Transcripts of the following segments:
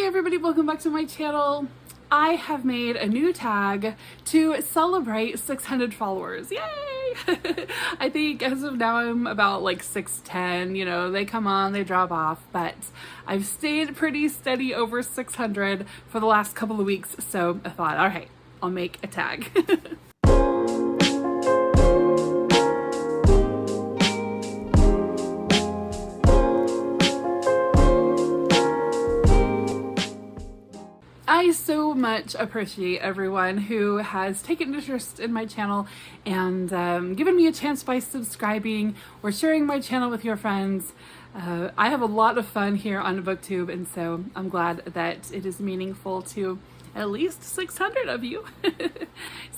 Hey everybody, welcome back to my channel. I have made a new tag to celebrate 600 followers. Yay! I think as of now I'm about like 610, you know, they come on, they drop off, but I've stayed pretty steady over 600 for the last couple of weeks, so I thought, all right, I'll make a tag. I so much appreciate everyone who has taken interest in my channel and given me a chance by subscribing or sharing my channel with your friends. I have a lot of fun here on Booktube, and so I'm glad that it is meaningful to at least 600 of you.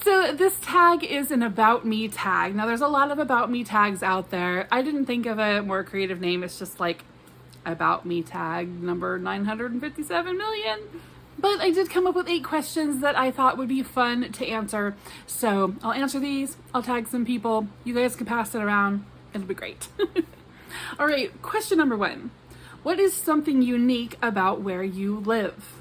So this tag is an About Me tag. Now there's a lot of About Me tags out there. I didn't think of a more creative name. It's just like About Me tag number 957 million. But I did come up with 8 questions that I thought would be fun to answer. So I'll answer these, I'll tag some people, you guys can pass it around, it'll be great. All right, question number 1. What is something unique about where you live?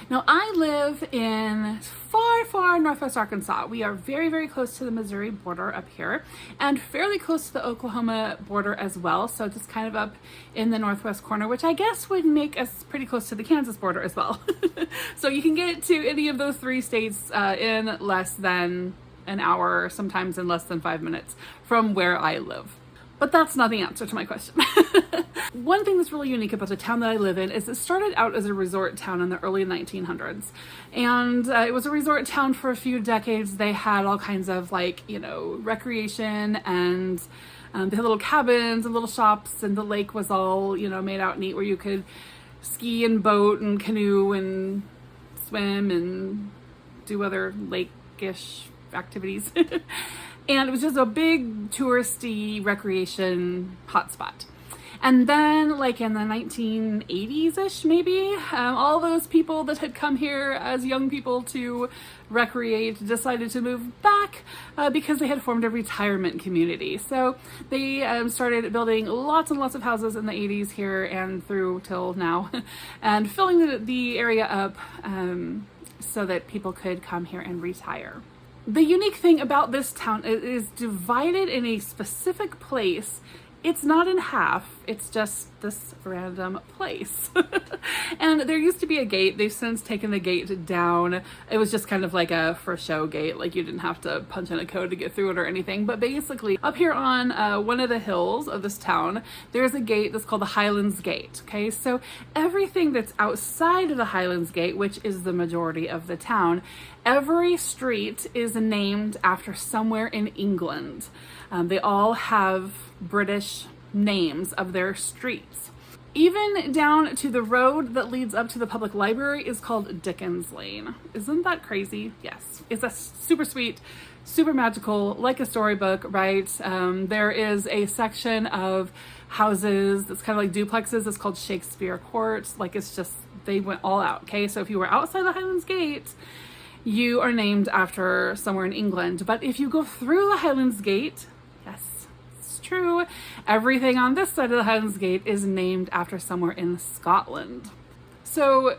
Now I live in far northwest Arkansas. We are very close to the Missouri border up here and fairly close to the Oklahoma border as well. So just kind of up in the northwest corner, which I guess would make us pretty close to the Kansas border as well. So you can get to any of those 3 states in less than an hour, sometimes in less than 5 minutes from where I live. But that's not the answer to my question. One thing that's really unique about the town that I live in is it started out as a resort town in the early 1900s. And it was a resort town for a few decades. They had all kinds of like, you know, recreation, and they had little cabins and little shops, and the lake was all, you know, made out neat where you could ski and boat and canoe and swim and do other lake-ish activities. And it was just a big touristy recreation hotspot. And then like in the 1980s-ish maybe, all those people that had come here as young people to recreate decided to move back because they had formed a retirement community. So they started building lots and lots of houses in the 80s here and through till now and filling the area up so that people could come here and retire. The unique thing about this town is divided in a specific place. It's not in half, it's just this random place. And there used to be a gate. They've since taken the gate down. It was just kind of like a for show gate, like you didn't have to punch in a code to get through it or anything. But basically up here on one of the hills of this town, there's a gate that's called the Highlands Gate. Okay, so everything that's outside of the Highlands Gate, which is the majority of the town, every street is named after somewhere in England. They all have British names of their streets. Even down to the road that leads up to the public library is called Dickens Lane. Isn't that crazy? Yes. It's a super sweet, super magical, like a storybook, right? There is a section of houses that's kind of like duplexes. It's called Shakespeare Court. Like it's just, they went all out, okay? So if you were outside the Highlands Gate, you are named after somewhere in England. But if you go through the Highlands Gate, yes, it's true, everything on this side of the Highlands Gate is named after somewhere in Scotland. So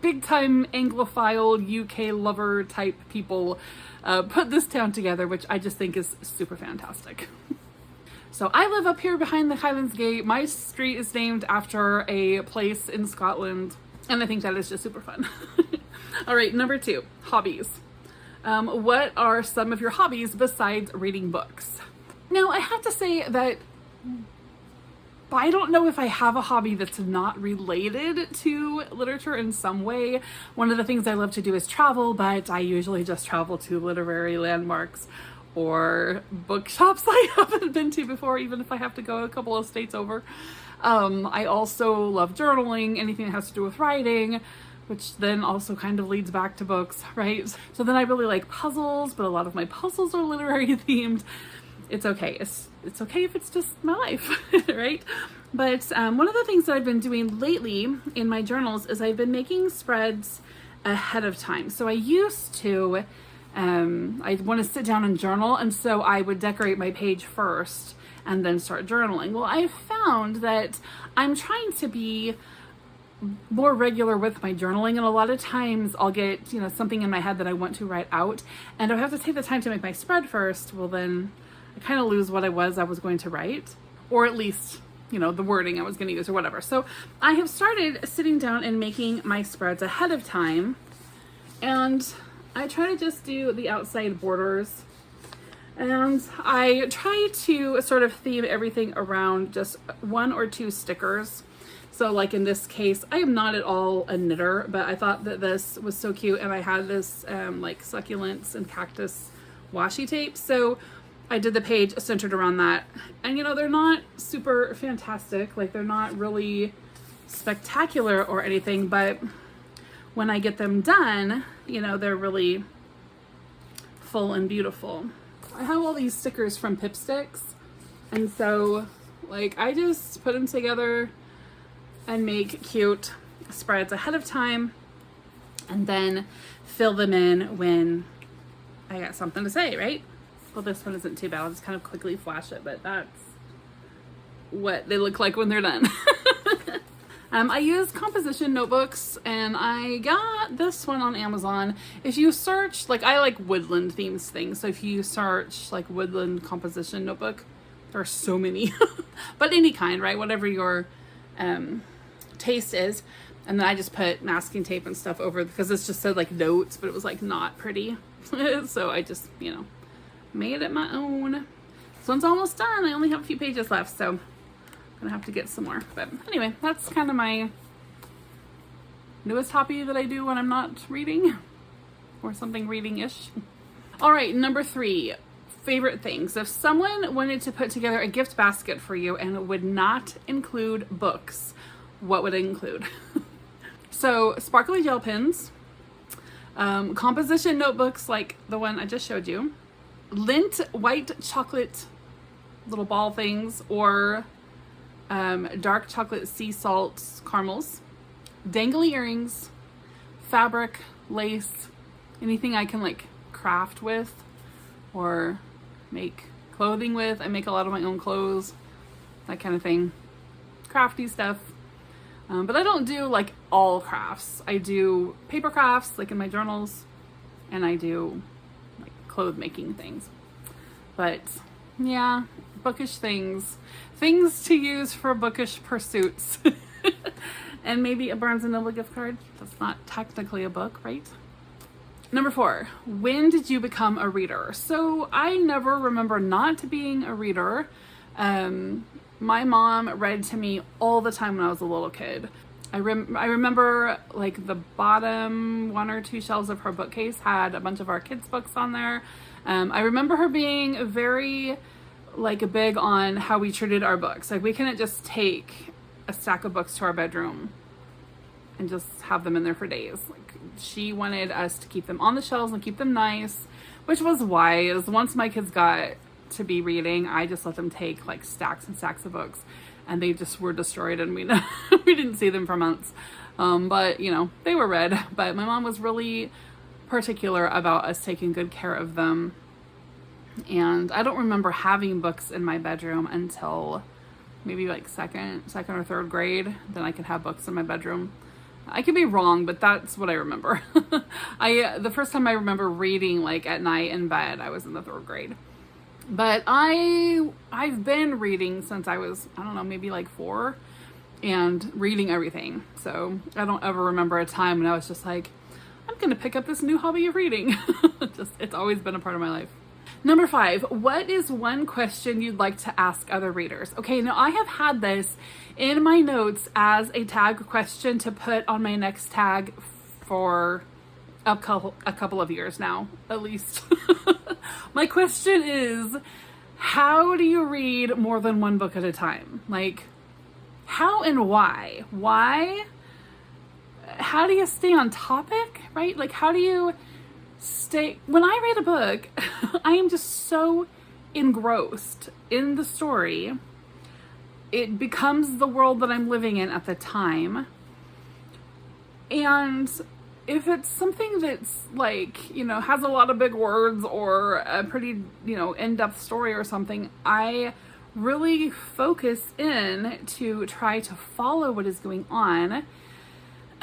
big time Anglophile UK lover type people put this town together, which I just think is super fantastic. So I live up here behind the Highlands Gate. My street is named after a place in Scotland, and I think that is just super fun. All right, number 2, hobbies. What are some of your hobbies besides reading books? Now, I have to say that I don't know if I have a hobby that's not related to literature in some way. One of the things I love to do is travel, but I usually just travel to literary landmarks or bookshops I haven't been to before, even if I have to go a couple of states over. I also love journaling, anything that has to do with writing, which then also kind of leads back to books, right? So then I really like puzzles, but a lot of my puzzles are literary themed. It's okay. It's okay if it's just my life, right? But one of the things that I've been doing lately in my journals is I've been making spreads ahead of time. So I used to, I want to sit down and journal, and so I would decorate my page first and then start journaling. Well, I found that I'm trying to be more regular with my journaling, and a lot of times I'll get, you know, something in my head that I want to write out, and I have to take the time to make my spread first. Well, then I kind of lose what I was going to write, or at least, you know, the wording I was going to use or whatever. So I have started sitting down and making my spreads ahead of time, and I try to just do the outside borders, and I try to sort of theme everything around just 1 or 2 stickers. So like in this case, I am not at all a knitter, but I thought that this was so cute, and I had this like succulents and cactus washi tape. So I did the page centered around that. And you know, they're not super fantastic, like they're not really spectacular or anything, but when I get them done, you know, they're really full and beautiful. I have all these stickers from Pip Sticks, and so like I just put them together and make cute spreads ahead of time, and then fill them in when I got something to say, right? Well, this one isn't too bad. I'll just kind of quickly flash it, but that's what they look like when they're done. I use composition notebooks, and I got this one on Amazon. If you search, like I like woodland themes things, so if you search like woodland composition notebook, there are so many, but any kind, right? Whatever your taste is. And then I just put masking tape and stuff over, because this just said like notes, but it was like not pretty. So I just, you know, made it my own. This one's almost done. I only have a few pages left, so I'm gonna have to get some more. But anyway, that's kind of my newest hobby that I do when I'm not reading, or something reading-ish. All right, number 3, favorite things. If someone wanted to put together a gift basket for you and it would not include books, what would it include? So sparkly gel pens, composition notebooks like the one I just showed you, Lindt white chocolate little ball things, or dark chocolate sea salt caramels, dangly earrings, fabric, lace, anything I can like craft with or make clothing with. I make a lot of my own clothes, that kind of thing, crafty stuff. But I don't do like all crafts. I do paper crafts like in my journals, and I do like clothes making things. But yeah, bookish things to use for bookish pursuits. And maybe a Barnes & Noble gift card. That's not technically a book, right? Number 4, when did you become a reader? So I never remember not being a reader. My mom read to me all the time when I was a little kid. I remember like the bottom 1 or 2 shelves of her bookcase had a bunch of our kids' books on there. I remember her being very like big on how we treated our books. Like we couldn't just take a stack of books to our bedroom and just have them in there for days. Like she wanted us to keep them on the shelves and keep them nice, which was wise. Once my kids got to be reading, I just let them take like stacks and stacks of books, and they just were destroyed, and we we didn't see them for months. But you know, they were read. But my mom was really particular about us taking good care of them, and I don't remember having books in my bedroom until maybe like second or third grade. Then I could have books in my bedroom. I could be wrong, but that's what I remember. The first time I remember reading like at night in bed, I was in the 3rd grade. But I've been reading since I was, I don't know, maybe like 4, and reading everything. So I don't ever remember a time when I was just like, I'm gonna pick up this new hobby of reading. It's always been a part of my life. Number 5, what is one question you'd like to ask other readers? Okay, now I have had this in my notes as a tag question to put on my next tag for a couple of years now, at least. My question is, how do you read more than 1 book at a time? Like, how and why? Why? How do you stay on topic, right? Like, how do you stay... When I read a book, I am just so engrossed in the story. It becomes the world that I'm living in at the time. And if it's something that's like, you know, has a lot of big words or a pretty, you know, in-depth story or something, I really focus in to try to follow what is going on.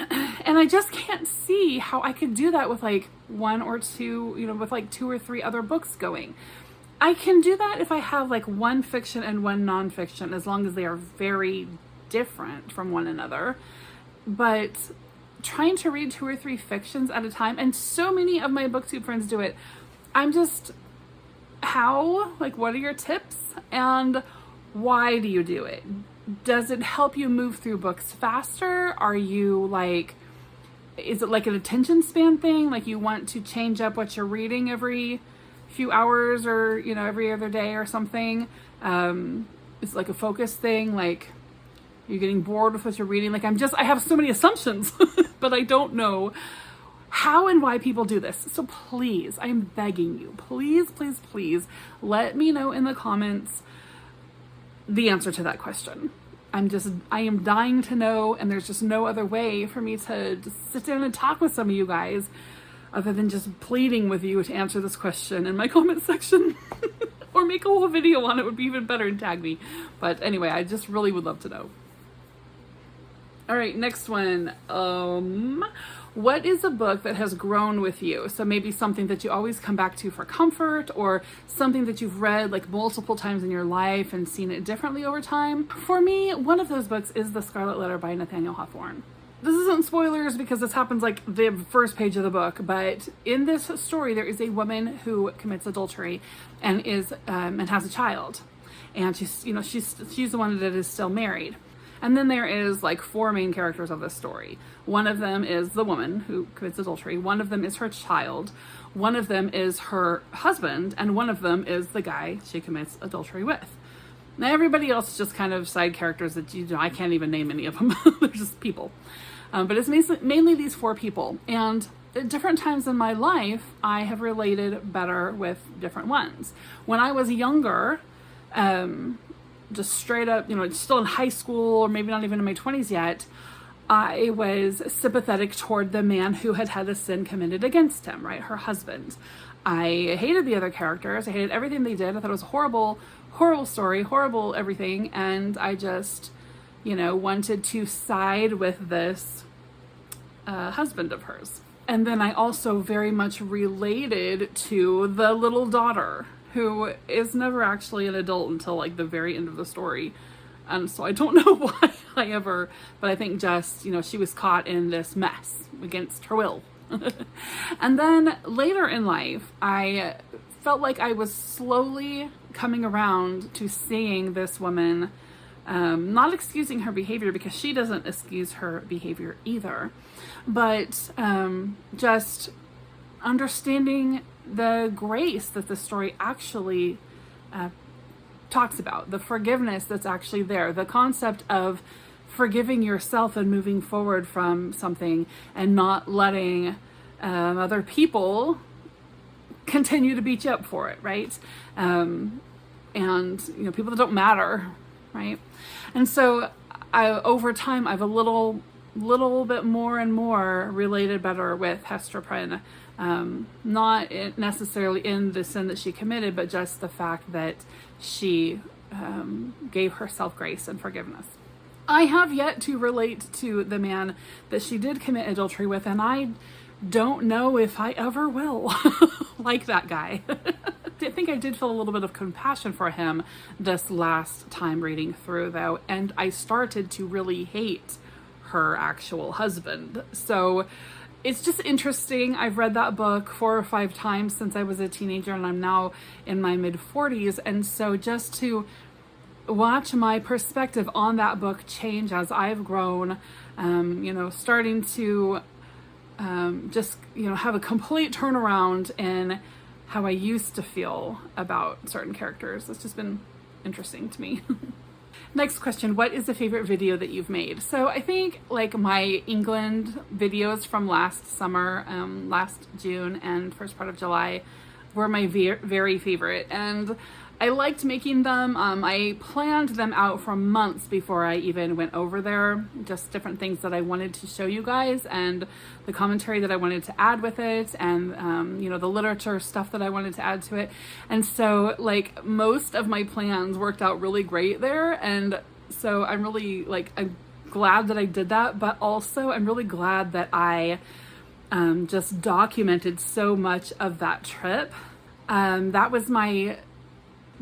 And I just can't see how I could do that with like one or two, with like 2 or 3 other books going. I can do that if I have like one fiction and one nonfiction, as long as they are very different from one another. But trying to read 2 or 3 fictions at a time, and so many of my Booktube friends do it, I'm just, how? Like, what are your tips? And why do you do it? Does it help you move through books faster? Are you like, is it like an attention span thing? Like you want to change up what you're reading every few hours or, every other day or something? It's like a focus thing. Like you're getting bored with what you're reading. Like I have so many assumptions, but I don't know how and why people do this. So please, I'm begging you, please, please, please let me know in the comments the answer to that question. I am dying to know, and there's just no other way for me to just sit down and talk with some of you guys other than just pleading with you to answer this question in my comment section. Or make a whole video on it would be even better and tag me. But anyway, I just really would love to know. All right, next one. What is a book that has grown with you? So maybe something that you always come back to for comfort, or something that you've read like multiple times in your life and seen it differently over time. For me, one of those books is The Scarlet Letter by Nathaniel Hawthorne. This isn't spoilers because this happens like the first page of the book, but in this story there is a woman who commits adultery and has a child, and she's the one that is still married. And then there is like 4 main characters of this story. One of them is the woman who commits adultery. One of them is her child. One of them is her husband. And one of them is the guy she commits adultery with. Now everybody else is just kind of side characters that I can't even name any of them. They're just people. But it's mainly these 4 people. And at different times in my life, I have related better with different ones. When I was younger, just straight up, still in high school or maybe not even in my 20s yet, I was sympathetic toward the man who had had a sin committed against him, right? Her husband. I hated the other characters. I hated everything they did. I thought it was a horrible, horrible story, horrible everything. And I just, wanted to side with this husband of hers. And then I also very much related to the little daughter, who is never actually an adult until like the very end of the story. And so I don't know why but I think just, she was caught in this mess against her will. And then later in life, I felt like I was slowly coming around to seeing this woman, not excusing her behavior because she doesn't excuse her behavior either, but just understanding the grace that the story actually talks about, the forgiveness that's actually there, the concept of forgiving yourself and moving forward from something and not letting other people continue to beat you up for it, right? And people that don't matter, right? And so over time, I've a little bit more and more related better with Hester Prynne. Not necessarily in the sin that she committed, but just the fact that she gave herself grace and forgiveness. I have yet to relate to the man that she did commit adultery with, and I don't know if I ever will like that guy. I think I did feel a little bit of compassion for him this last time reading through, though, and I started to really hate her actual husband. So it's just interesting. I've read that book 4 or 5 times since I was a teenager, and I'm now in my mid-40s. And so just to watch my perspective on that book change as I've grown, starting to just, have a complete turnaround in how I used to feel about certain characters. It's just been interesting to me. Next question, what is the favorite video that you've made? So I think like my England videos from last summer, last June and first part of July were my very favorite. And I liked making them. I planned them out for months before I even went over there. Just different things that I wanted to show you guys and the commentary that I wanted to add with it, and the literature stuff that I wanted to add to it. And so like most of my plans worked out really great there. And so I'm really I'm glad that I did that, but also I'm really glad that I just documented so much of that trip. That was my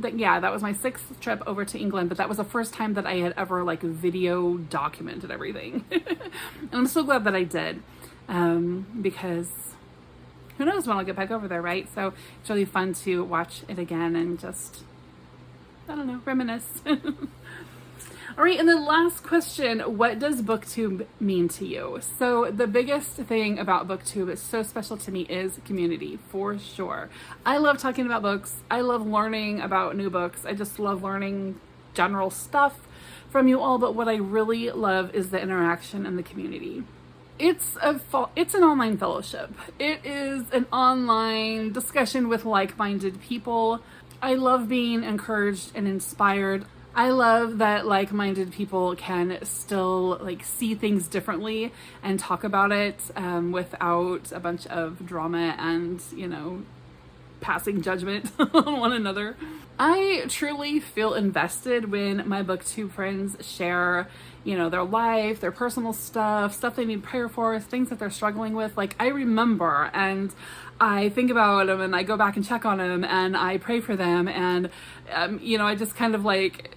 6th trip over to England, but that was the first time that I had ever like video documented everything. And I'm so glad that I did, because who knows when I'll get back over there, right? So it's really fun to watch it again and just, I don't know, reminisce. All right, and the last question, what does Booktube mean to you? So the biggest thing about Booktube that's so special to me is community, for sure. I love talking about books. I love learning about new books. I just love learning general stuff from you all, but what I really love is the interaction and the community. It's an online fellowship. It is an online discussion with like-minded people. I love being encouraged and inspired. I love that like-minded people can still like see things differently and talk about it without a bunch of drama and, you know, passing judgment on one another. I truly feel invested when my Booktube friends share, you know, their life, their personal stuff they need prayer for, things that they're struggling with. Like, I remember and I think about them and I go back and check on them and I pray for them. And, you know, I just kind of like,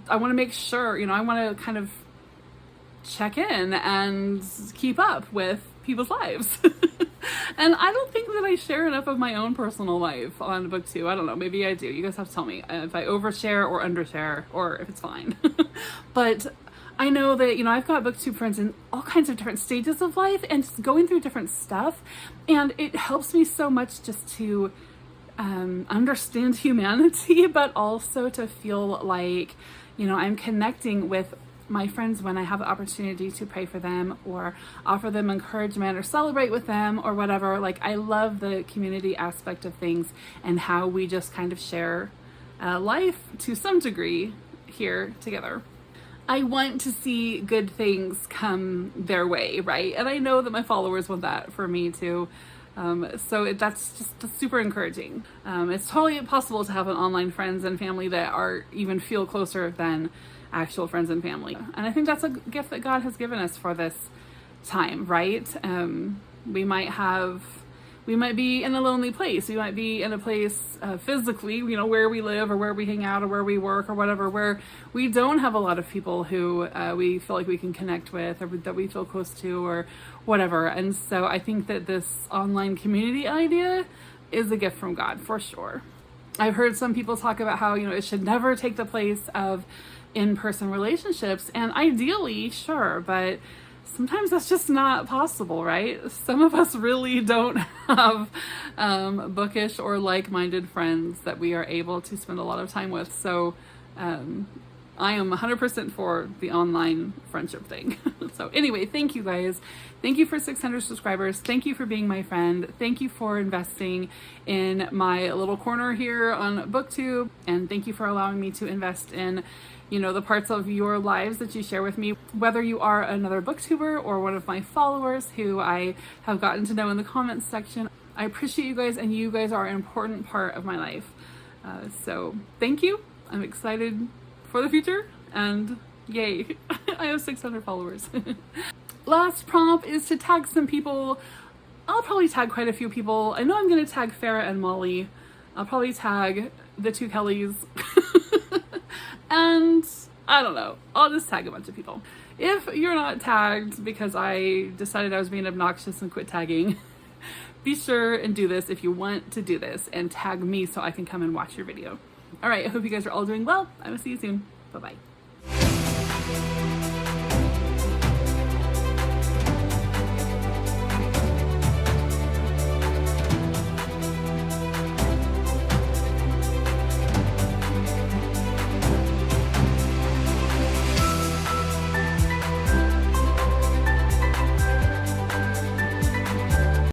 I want to make sure, you know, I want to kind of check in and keep up with people's lives. And I don't think that I share enough of my own personal life on Booktube. I don't know, maybe I do. You guys have to tell me if I overshare or undershare or if it's fine. But I know that, you know, I've got Booktube friends in all kinds of different stages of life and just going through different stuff. And it helps me so much just to understand humanity, but also to feel like, you know, I'm connecting with my friends when I have the opportunity to pray for them or offer them encouragement or celebrate with them or whatever. Like, I love the community aspect of things and how we just kind of share life to some degree here together. I want to see good things come their way, right? And I know that my followers want that for me too. So that's just super encouraging. It's totally possible to have an online friends and family that are even feel closer than actual friends and family. And I think that's a gift that God has given us for this time, right? We might be in a lonely place. We might be in a place physically, you know, where we live or where we hang out or where we work or whatever, where we don't have a lot of people who we feel like we can connect with or that we feel close to or whatever. And so I think that this online community idea is a gift from God, for sure. I've heard some people talk about how, you know, it should never take the place of in-person relationships. And ideally, sure, but sometimes that's just not possible, right? Some of us really don't have bookish or like-minded friends that we are able to spend a lot of time with. So I am 100% for the online friendship thing. So anyway, thank you guys. Thank you for 600 subscribers. Thank you for being my friend. Thank you for investing in my little corner here on Booktube. And thank you for allowing me to invest in, you know, the parts of your lives that you share with me, whether you are another booktuber or one of my followers who I have gotten to know in the comments section. I appreciate you guys, and you guys are an important part of my life. So thank you. I'm excited for the future, and yay, I have 600 followers. Last prompt is to tag some people. I'll probably tag quite a few people. I know I'm going to tag Farah and Molly. I'll probably tag the two Kellys. And I don't know, I'll just tag a bunch of people. If you're not tagged because I decided I was being obnoxious and quit tagging, be sure and do this if you want to do this and tag me so I can come and watch your video. All right, I hope you guys are all doing well. I will see you soon. Bye-bye.